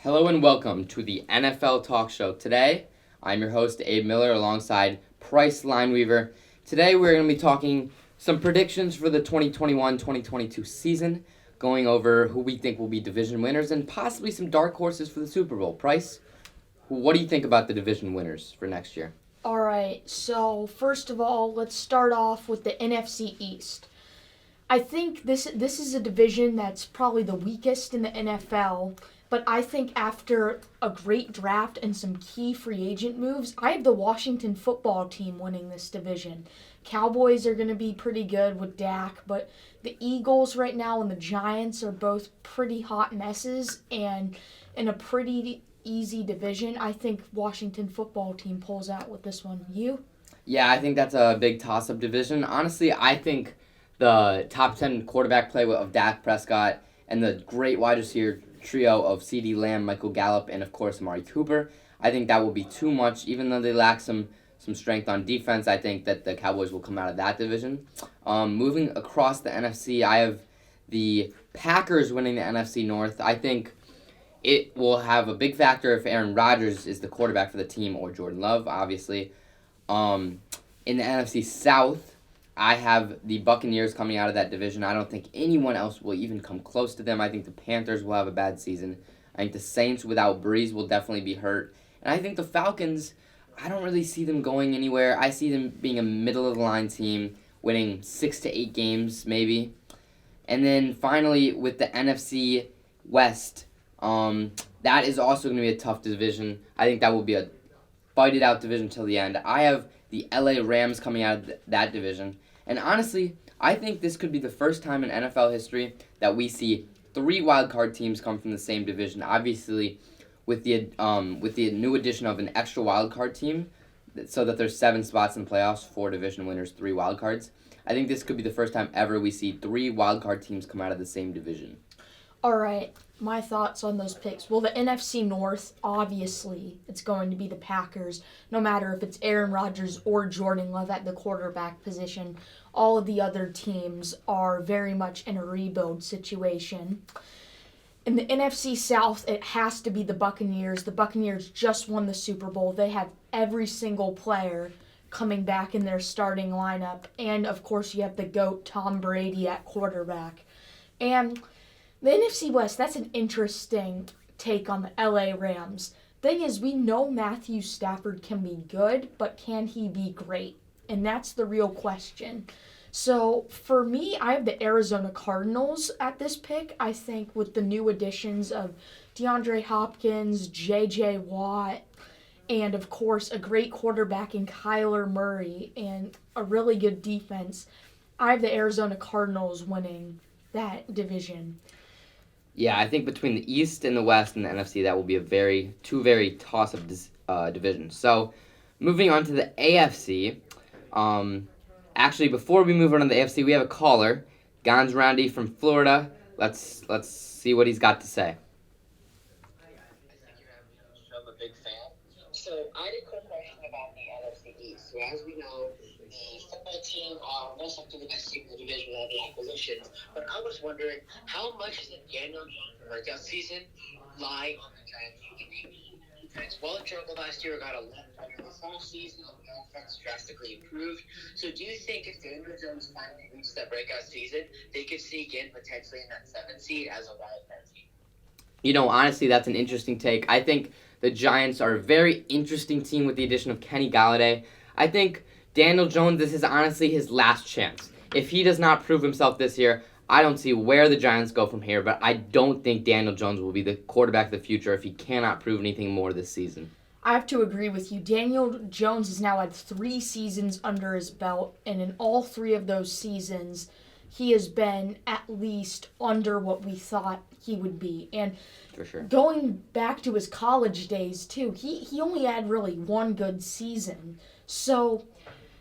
Hello and welcome to the NFL Talk Show. Today, I'm your host, Abe Miller, alongside Price Lineweaver. Today, we're going to be talking some predictions for the 2021-2022 season, going over who we think will be division winners and possibly some dark horses for the Super Bowl. Price, what do you think about the division winners for next year? All right, so first of all, let's start off with the NFC East. I think this is a division that's probably the weakest in the NFL, but I think after a great draft and some key free agent moves, I have the Washington football team winning this division. Cowboys are going to be pretty good with Dak, but the Eagles right now and the Giants are both pretty hot messes, and in a pretty easy division, I think Washington football team pulls out with this one. You? Yeah, I think that's a big toss-up division. Honestly, I think the top 10 quarterback play of Dak Prescott and the great wide receiver trio of CeeDee Lamb, Michael Gallup, and of course Amari Cooper, I think that will be too much. Even though they lack some strength on defense, I think that the Cowboys will come out of that division. Moving across the NFC, I have the Packers winning the NFC North. I think it will have a big factor if Aaron Rodgers is the quarterback for the team or Jordan Love, obviously. In the NFC South, I have the Buccaneers coming out of that division. I don't think anyone else will even come close to them. I think the Panthers will have a bad season. I think the Saints without Breeze will definitely be hurt. And I think the Falcons, I don't really see them going anywhere. I see them being a middle-of-the-line team, winning 6 to 8 games maybe. And then finally, with the NFC West, that is also going to be a tough division. I think that will be a fight-it-out division till the end. I have the LA Rams coming out of that division. And honestly, I think this could be the first time in NFL history that we see 3 wildcard teams come from the same division. Obviously, with the new addition of an extra wildcard team, so that there's 7 spots in the playoffs, 4 division winners, 3 wildcards. I think this could be the first time ever we see 3 wildcard teams come out of the same division. All right, my thoughts on those picks. Well, the NFC North, obviously, it's going to be the Packers, no matter if it's Aaron Rodgers or Jordan Love at the quarterback position. All of the other teams are very much in a rebuild situation. In the NFC South, it has to be the Buccaneers. The Buccaneers just won the Super Bowl. They have every single player coming back in their starting lineup. And, of course, you have the GOAT, Tom Brady, at quarterback. And the NFC West, that's an interesting take on the LA Rams. Thing is, we know Matthew Stafford can be good, but can he be great? And that's the real question. So, for me, I have the Arizona Cardinals at this pick. I think with the new additions of DeAndre Hopkins, J.J. Watt, and, of course, a great quarterback in Kyler Murray and a really good defense, I have the Arizona Cardinals winning that division. Yeah, I think between the East and the West and the NFC, that will be two very toss-up divisions. So, moving on to the AFC. Actually, before we move on to the AFC, we have a caller, Gans Randy from Florida. Let's see what he's got to say. I'm a big fan. So I had a quick question about the NFC East. So as we know, the football team are most likely the best team in the division with all the acquisitions. But I was wondering, how much does the Daniel Jones breakout season lie on the Giants? Defense well struggled last year, got a lot better this offseason. The offense drastically improved. So do you think if Daniel Jones finally reaches that breakout season, they could sneak in potentially in that 7th seed as a wild card team? You know, honestly, that's an interesting take. I think the Giants are a very interesting team with the addition of Kenny Galladay. I think Daniel Jones, this is honestly his last chance. If he does not prove himself this year, I don't see where the Giants go from here, but I don't think Daniel Jones will be the quarterback of the future if he cannot prove anything more this season. I have to agree with you. Daniel Jones has now had 3 seasons under his belt, and in all 3 of those seasons, he has been at least under what we thought he would be. And for sure, going back to his college days, too, he only had really 1 good season. So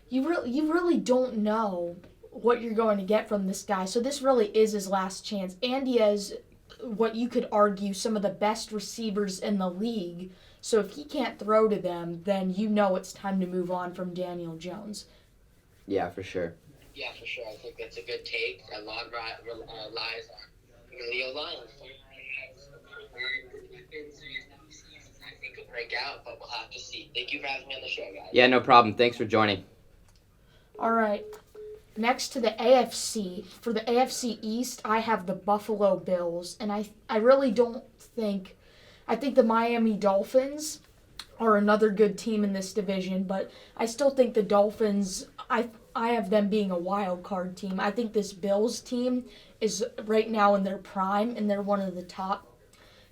you really don't know what you're going to get from this guy. So this really is his last chance. And he has what you could argue some of the best receivers in the league. So if he can't throw to them, then you know it's time to move on from Daniel Jones. Yeah, for sure. Yeah, for sure. I think that's a good take. A lot lies on Leo Lyons. out, but we'll have to see. Thank you for having me on the show, guys. Yeah, no problem. Thanks for joining. All right. Next to the AFC, for the AFC East, I have the Buffalo Bills, and I really don't think, I think the Miami Dolphins are another good team in this division, but I still think the Dolphins, I have them being a wild card team. I think this Bills team is right now in their prime, and they're one of the top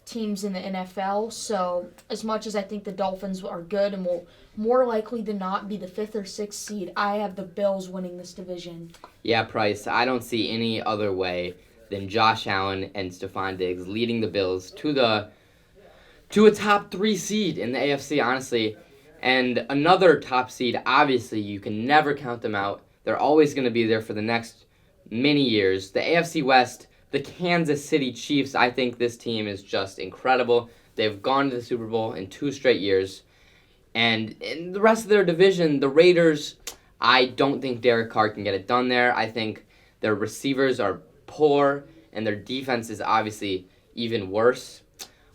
teams in the NFL. So as much as I think the Dolphins are good and will more likely than not be the 5th or 6th seed, I have the Bills winning this division. Yeah, Price, I don't see any other way than Josh Allen and Stephon Diggs leading the Bills to a top 3 seed in the AFC, honestly. And another top seed, obviously, you can never count them out. They're always going to be there for the next many years. The AFC West, the Kansas City Chiefs, I think this team is just incredible. They've gone to the Super Bowl in 2 straight years. And in the rest of their division, the Raiders, I don't think Derek Carr can get it done there. I think their receivers are poor, and their defense is obviously even worse.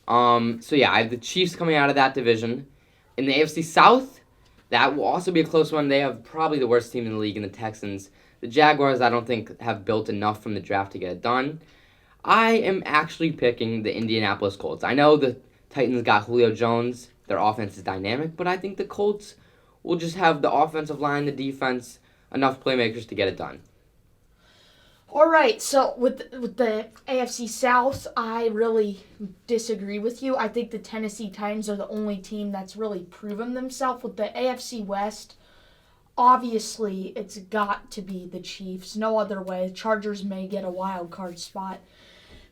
So yeah, I have the Chiefs coming out of that division. In the AFC South, that will also be a close one. They have probably the worst team in the league in the Texans. The Jaguars, I don't think, have built enough from the draft to get it done. I am actually picking the Indianapolis Colts. I know the Titans got Julio Jones. Their offense is dynamic, but I think the Colts will just have the offensive line, the defense, enough playmakers to get it done. All right, so with the AFC South, I really disagree with you. I think the Tennessee Titans are the only team that's really proven themselves. With the AFC West, obviously it's got to be the Chiefs. No other way. The Chargers may get a wild card spot.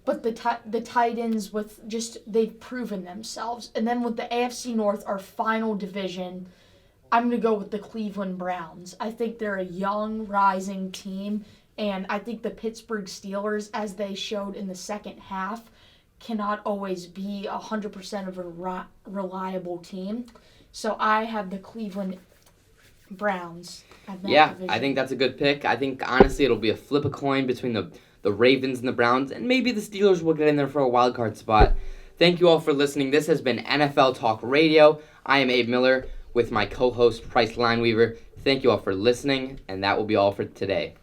But the Titans, they've proven themselves. And then with the AFC North, our final division, I'm going to go with the Cleveland Browns. I think they're a young, rising team. And I think the Pittsburgh Steelers, as they showed in the second half, cannot always be 100% of a reliable team. So I have the Cleveland Browns at that division. I think that's a good pick. I think, honestly, it'll be a flip a coin between the Ravens and the Browns, and maybe the Steelers will get in there for a wild card spot. Thank you all for listening. This has been NFL Talk Radio. I am Abe Miller with my co-host, Price Lineweaver. Thank you all for listening, and that will be all for today.